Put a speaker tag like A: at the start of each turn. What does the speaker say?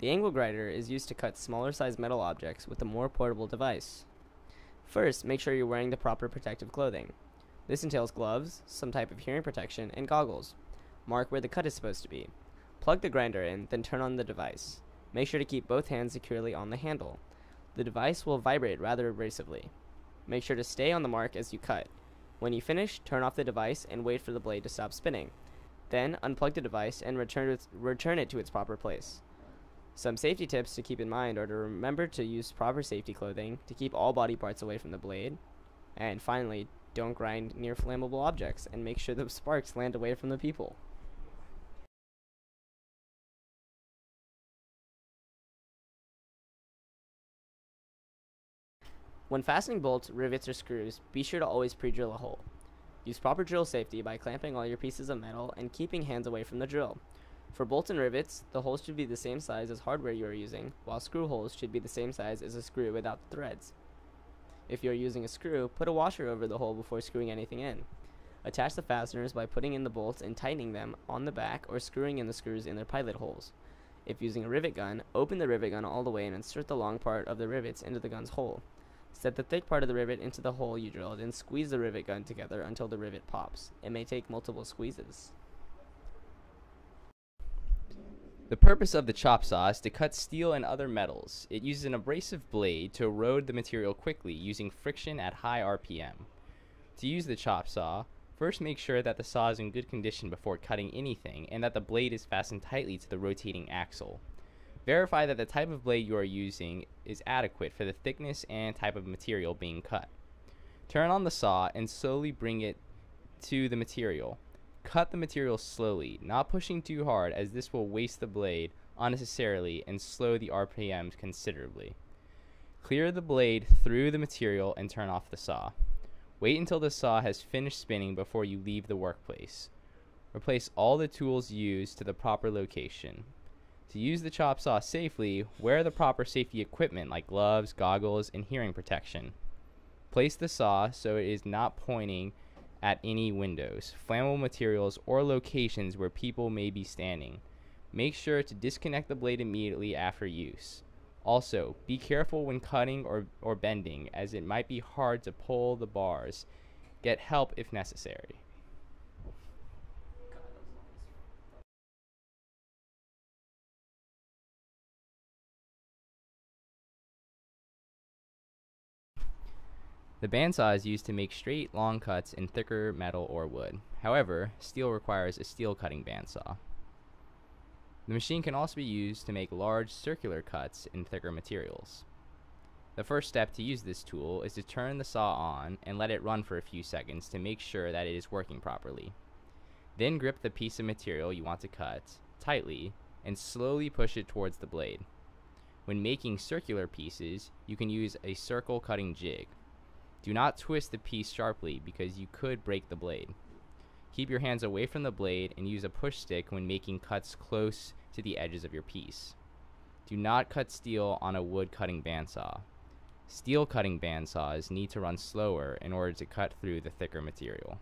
A: The angle grinder is used to cut smaller sized metal objects with a more portable device. First, make sure you're wearing the proper protective clothing. This entails gloves, some type of hearing protection, and goggles. Mark where the cut is supposed to be. Plug the grinder in, then turn on the device. Make sure to keep both hands securely on the handle. The device will vibrate rather abrasively. Make sure to stay on the mark as you cut. When you finish, turn off the device and wait for the blade to stop spinning. Then, unplug the device and return it to its proper place. Some safety tips to keep in mind are to remember to use proper safety clothing to keep all body parts away from the blade. And finally, don't grind near flammable objects and make sure the sparks land away from the people. When fastening bolts, rivets, or screws, be sure to always pre-drill a hole. Use proper drill safety by clamping all your pieces of metal and keeping hands away from the drill. For bolts and rivets, the holes should be the same size as hardware you are using, while screw holes should be the same size as a screw without the threads. If you are using a screw, put a washer over the hole before screwing anything in. Attach the fasteners by putting in the bolts and tightening them on the back or screwing in the screws in their pilot holes. If using a rivet gun, open the rivet gun all the way and insert the long part of the rivets into the gun's hole. Set the thick part of the rivet into the hole you drilled and squeeze the rivet gun together until the rivet pops. It may take multiple squeezes.
B: The purpose of the chop saw is to cut steel and other metals. It uses an abrasive blade to erode the material quickly using friction at high RPM. To use the chop saw, first make sure that the saw is in good condition before cutting anything and that the blade is fastened tightly to the rotating axle. Verify that the type of blade you are using is adequate for the thickness and type of material being cut. Turn on the saw and slowly bring it to the material. Cut the material slowly, not pushing too hard, as this will waste the blade unnecessarily and slow the RPMs considerably. Clear the blade through the material and turn off the saw. Wait until the saw has finished spinning before you leave the workplace. Replace all the tools used to the proper location. To use the chop saw safely, wear the proper safety equipment like gloves, goggles, and hearing protection. Place the saw so it is not pointing at any windows, flammable materials, or locations where people may be standing. Make sure to disconnect the blade immediately after use. Also, be careful when cutting or bending, as it might be hard to pull the bars. Get help if necessary. The bandsaw is used to make straight, long cuts in thicker metal or wood. However, steel requires a steel cutting bandsaw. The machine can also be used to make large circular cuts in thicker materials. The first step to use this tool is to turn the saw on and let it run for a few seconds to make sure that it is working properly. Then grip the piece of material you want to cut tightly and slowly push it towards the blade. When making circular pieces, you can use a circle cutting jig. Do not twist the piece sharply because you could break the blade. Keep your hands away from the blade and use a push stick when making cuts close to the edges of your piece. Do not cut steel on a wood cutting bandsaw. Steel cutting bandsaws need to run slower in order to cut through the thicker material.